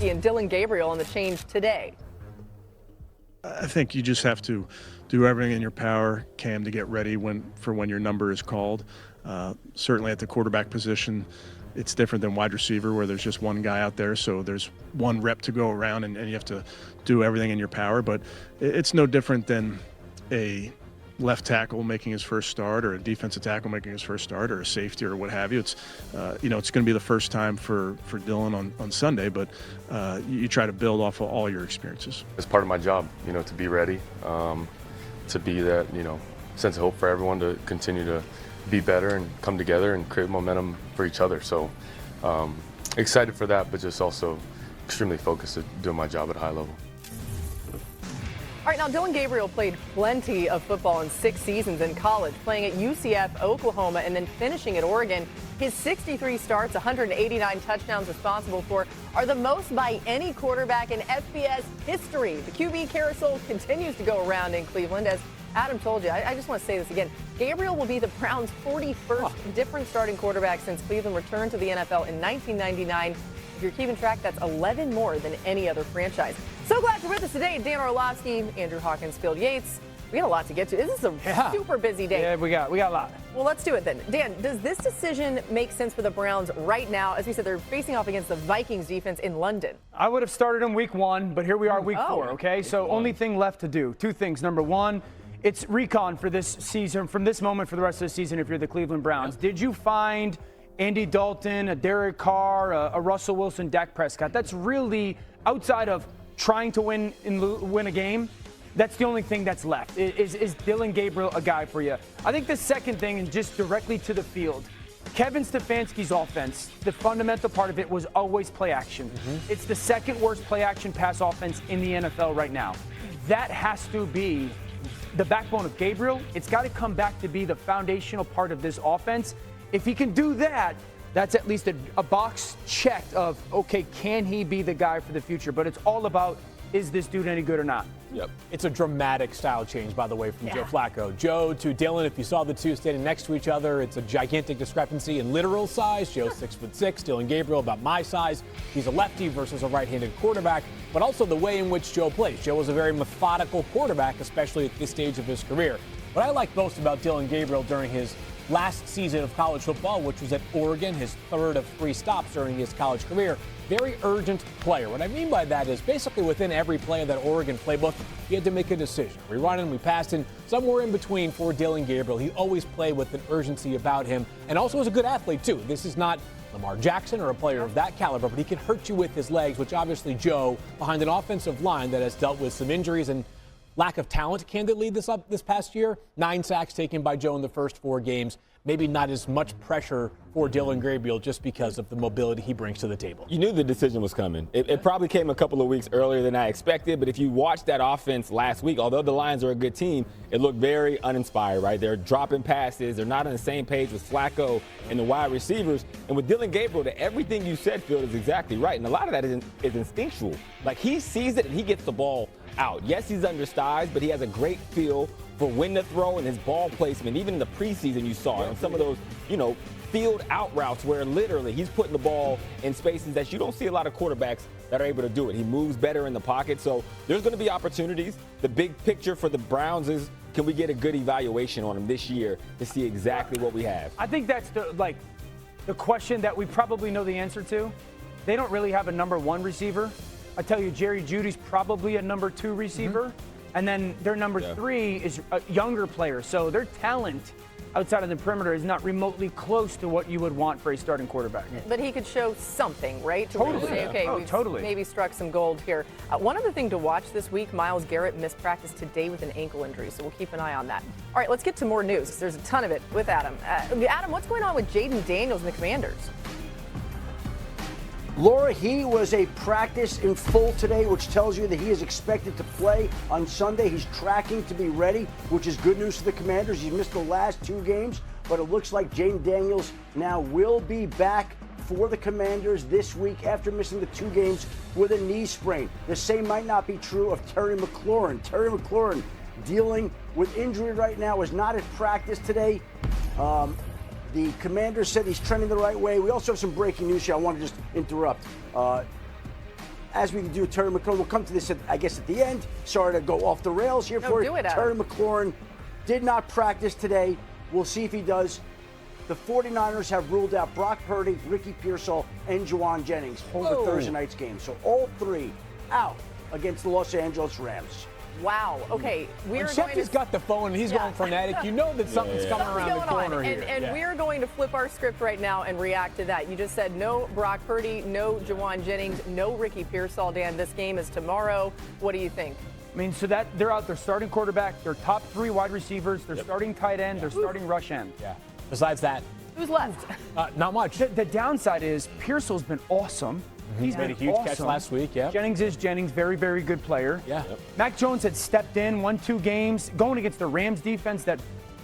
Orlovsky and Dillon Gabriel on the change today. I think you just have to do everything in your power, Cam, to get ready for when your number is called. Certainly at the quarterback position, it's different than wide receiver where there's just one guy out there, so there's one rep to go around and you have to do everything in your power. But it's no different than a left tackle making his first start or a defensive tackle making his first start or a safety or what have you. It's it's going to be the first time for Dillon on Sunday, but you try to build off of all your experiences. It's part of my job, to be ready, to be that, sense of hope for everyone to continue to be better and come together and create momentum for each other. So excited for that, but just also extremely focused at doing my job at a high level. All right, now Dillon Gabriel played plenty of football in 6 seasons in college, playing at UCF, Oklahoma, and then finishing at Oregon. His 63 starts, 189 touchdowns responsible for, are the most by any quarterback in FBS history. The QB carousel continues to go around in Cleveland. As Adam told you, I just want to say this again. Gabriel will be the Browns' 41st different starting quarterback since Cleveland returned to the NFL in 1999. If you're keeping track, that's 11 more than any other franchise. So glad you're with us today. Dan Orlovsky, Andrew Hawkins, Phil Yates. We got a lot to get to. This is a super busy day. Yeah, we got a lot. Well, let's do it then. Dan, does this decision make sense for the Browns right now? As we said, they're facing off against the Vikings defense in London. I would have started in week 1, but here we are week 4, okay? So only thing left to do. 2 things. Number 1, it's recon for this season, from this moment for the rest of the season if you're the Cleveland Browns. Did you find Andy Dalton, a Derek Carr, a Russell Wilson, Dak Prescott? That's really, outside of trying to win a game, that's the only thing that's left. Is Dillon Gabriel a guy for you? I think the second thing, and just directly to the field, Kevin Stefanski's offense, the fundamental part of it was always play action. It's the second worst play action pass offense in the NFL right now. That has to be the backbone of Gabriel. It's got to come back to be the foundational part of this offense. If he can do that, that's at least a box checked of, okay, can he be the guy for the future? But it's all about, is this dude any good or not? Yep. It's a dramatic style change, by the way, from Joe Flacco. Joe to Dillon, if you saw the two standing next to each other, it's a gigantic discrepancy in literal size. Joe's 6'6", Dillon Gabriel about my size. He's a lefty versus a right-handed quarterback, but also the way in which Joe plays. Joe was a very methodical quarterback, especially at this stage of his career. What I liked most about Dillon Gabriel during his last season of college football, which was at Oregon, his 3rd of 3 stops during his college career. Very urgent player. What I mean by that is basically within every play of that Oregon playbook, he had to make a decision. We run him, we passed him, somewhere in between for Dillon Gabriel. He always played with an urgency about him, and also was a good athlete too. This is not Lamar Jackson or a player of that caliber, but he can hurt you with his legs, which obviously Joe, behind an offensive line that has dealt with some injuries and lack of talent, candidly, this past year. 9 sacks taken by Joe in the first 4 games. Maybe not as much pressure for Dillon Gabriel just because of the mobility he brings to the table. You knew the decision was coming. It probably came a couple of weeks earlier than I expected, but if you watched that offense last week, although the Lions are a good team, it looked very uninspired, right? They're dropping passes. They're not on the same page with Flacco and the wide receivers. And with Dillon Gabriel, everything you said, Phil, is exactly right. And a lot of that is instinctual. Like, he sees it and he gets the ball out. Yes, he's undersized, but he has a great feel for when to throw and his ball placement. Even in the preseason, you saw it on some of those, field out routes where literally he's putting the ball in spaces that you don't see a lot of quarterbacks that are able to do it. He moves better in the pocket, so there's going to be opportunities. The big picture for the Browns is, can we get a good evaluation on him this year to see exactly what we have? I think that's the question that we probably know the answer to. They don't really have a number 1 receiver. I tell you, Jerry Jeudy's probably a number 2 receiver. And then their number 3 is a younger player. So their talent outside of the perimeter is not remotely close to what you would want for a starting quarterback. But he could show something, right? To Totally. Say, okay, we've maybe struck some gold here. One other thing to watch this week, Myles Garrett missed practice today with an ankle injury, so we'll keep an eye on that. All right, let's get to more news. There's a ton of it with Adam. Adam, what's going on with Jayden Daniels and the Commanders? Laura, he was a practice in full today, which tells you that he is expected to play on Sunday. He's tracking to be ready, which is good news for the Commanders. He's missed the last 2 games, but it looks like Jayden Daniels now will be back for the Commanders this week after missing the 2 games with a knee sprain. The same might not be true of Terry McLaurin. Terry McLaurin, dealing with injury right now, is not at practice today. The Commanders said he's trending the right way. We also have some breaking news here I want to just interrupt. as we do Terry McLaurin, we'll come to this, I guess, at the end. Sorry to go off the rails here for do it, Adam. Terry McLaurin did not practice today. We'll see if he does. The 49ers have ruled out Brock Purdy, Ricky Pearsall, and Jauan Jennings for Thursday night's game. So all three out against the Los Angeles Rams. Wow. Okay, we're going Shepard's to got the phone and he's going frenetic. You know that something's coming around the corner here. And we're going to flip our script right now and react to that. You just said no Brock Purdy, no Jauan Jennings, no Ricky Pearsall. Dan, this game is tomorrow. What do you think? I mean, so that they're out. Their starting quarterback, their top 3 wide receivers, their starting tight end, their starting rush end. Yeah. Besides that, who's left? not much. The downside is Pearsall's been awesome. He's made a huge catch last week, yeah. Jennings is Jennings, very, very good player. Yeah. Mac Jones had stepped in, won 2 games, going against the Rams defense that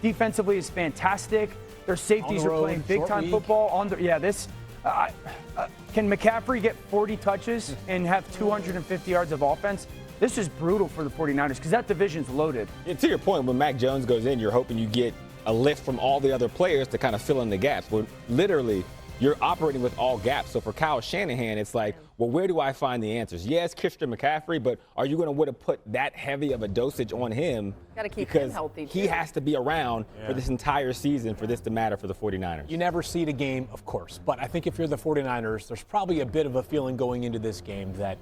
defensively is fantastic. Their safeties are playing big-time football. Can McCaffrey get 40 touches and have 250 yards of offense? This is brutal for the 49ers because that division's loaded. Yeah, to your point, when Mac Jones goes in, you're hoping you get a lift from all the other players to kind of fill in the gaps. But literally, you're operating with all gaps. So for Kyle Shanahan, it's like, well, where do I find the answers? Yes, Christian McCaffrey, but are you going to want to put that heavy of a dosage on him? Got to keep him healthy, too. He has to be around for this entire season for this to matter for the 49ers. You never seed a game, of course. But I think if you're the 49ers, there's probably a bit of a feeling going into this game that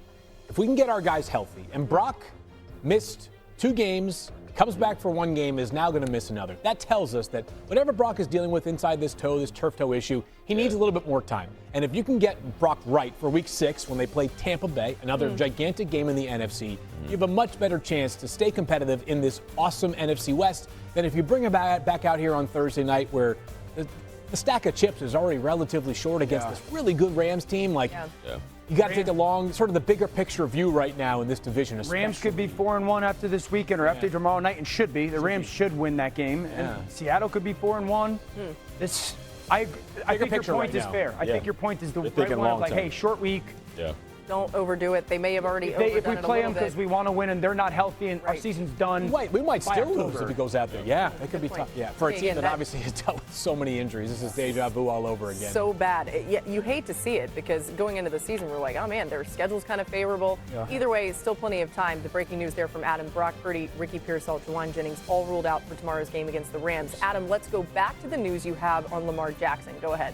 if we can get our guys healthy, and Brock missed 2 games, comes back for 1 game, is now going to miss another. That tells us that whatever Brock is dealing with inside this turf toe issue, he needs a little bit more time. And if you can get Brock right for week 6 when they play Tampa Bay, another gigantic game in the NFC, you have a much better chance to stay competitive in this awesome NFC West than if you bring him back out here on Thursday night where the stack of chips is already relatively short against this really good Rams team. You got to take a long, sort of the bigger picture view right now in this division. Especially. Rams could be 4-1 after this weekend or after tomorrow night, and should be. The Rams should win that game. And Seattle could be 4-1. I think your point is fair. I think your point is the right one. Like, hey, short week. Yeah. Don't overdo it. They may have already overdone it a little bit. If we play them because we want to win and they're not healthy and our season's done. We might still lose if he goes out there. Yeah, it could be tough. Yeah, for a team that obviously has dealt with so many injuries. This is deja vu all over again. So bad. You hate to see it because going into the season, we're like, oh man, their schedule's kind of favorable. Yeah. Either way, still plenty of time. The breaking news there from Adam: Brock Purdy, Ricky Pearsall, Jauan Jennings, all ruled out for tomorrow's game against the Rams. Adam, let's go back to the news you have on Lamar Jackson. Go ahead.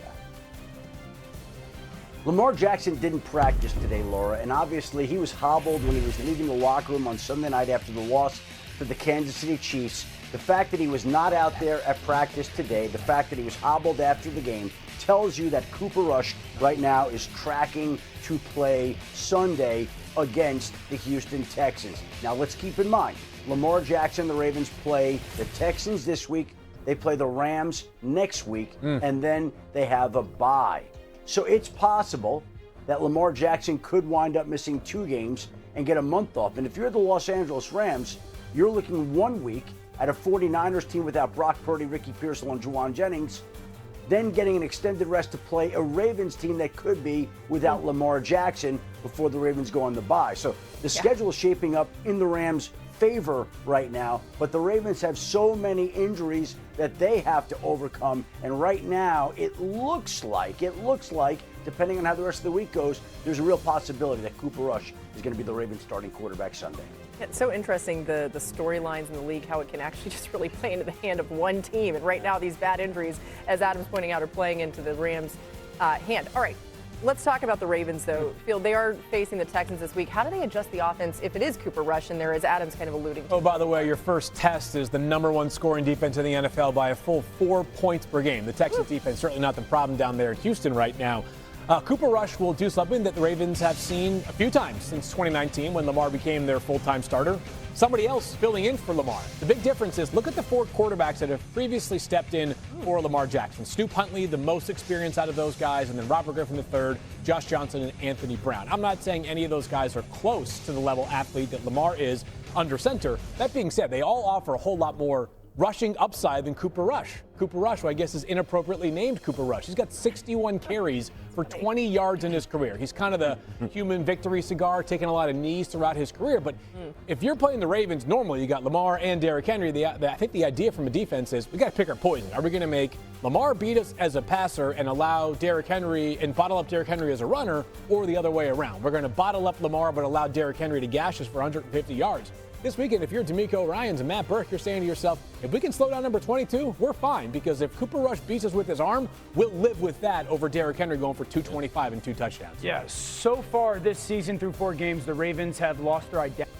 Lamar Jackson didn't practice today, Laura, and obviously he was hobbled when he was leaving the locker room on Sunday night after the loss to the Kansas City Chiefs. The fact that he was not out there at practice today, the fact that he was hobbled after the game, tells you that Cooper Rush right now is tracking to play Sunday against the Houston Texans. Now let's keep in mind, Lamar Jackson, the Ravens play the Texans this week, they play the Rams next week, and then they have a bye. So it's possible that Lamar Jackson could wind up missing 2 games and get a month off. And if you're the Los Angeles Rams, you're looking 1 week at a 49ers team without Brock Purdy, Ricky Pearsall, and Jauan Jennings, then getting an extended rest to play a Ravens team that could be without Lamar Jackson before the Ravens go on the bye. So the schedule is shaping up in the Rams' favor right now, but the Ravens have so many injuries that they have to overcome, and right now it looks like, depending on how the rest of the week goes, there's a real possibility that Cooper Rush is going to be the Ravens starting quarterback Sunday. It's so interesting, the storylines in the league, how it can actually just really play into the hand of one team, and right now these bad injuries, as Adam's pointing out, are playing into the Rams' hand. All right. Let's talk about the Ravens, though. Field, they are facing the Texans this week. How do they adjust the offense if it is Cooper Rush in there, as Adam's kind of alluding to? Oh, by the way, your first test is the #1 scoring defense in the NFL by a full 4 points per game. The Texans defense certainly not the problem down there in Houston right now. Cooper Rush will do something that the Ravens have seen a few times since 2019 when Lamar became their full-time starter. Somebody else filling in for Lamar. The big difference is look at the 4 quarterbacks that have previously stepped in for Lamar Jackson. Snoop Huntley, the most experience out of those guys, and then Robert Griffin III, Josh Johnson, and Anthony Brown. I'm not saying any of those guys are close to the level athlete that Lamar is under center. That being said, they all offer a whole lot more rushing upside than Cooper Rush. Cooper Rush, who I guess is inappropriately named Cooper Rush. He's got 61 carries for 20 yards in his career. He's kind of the human victory cigar, taking a lot of knees throughout his career. But if you're playing the Ravens, normally you got Lamar and Derrick Henry. I think the idea from a defense is we got to pick our poison. Are we going to make Lamar beat us as a passer and allow Derrick Henry and bottle up Derrick Henry as a runner, or the other way around? We're going to bottle up Lamar but allow Derrick Henry to gash us for 150 yards. This weekend, if you're D'Amico Ryans and Matt Burke, you're saying to yourself, if we can slow down number 22, we're fine. Because if Cooper Rush beats us with his arm, we'll live with that over Derrick Henry going for 225 and 2 touchdowns. Yeah, so far this season through 4 games, the Ravens have lost their identity.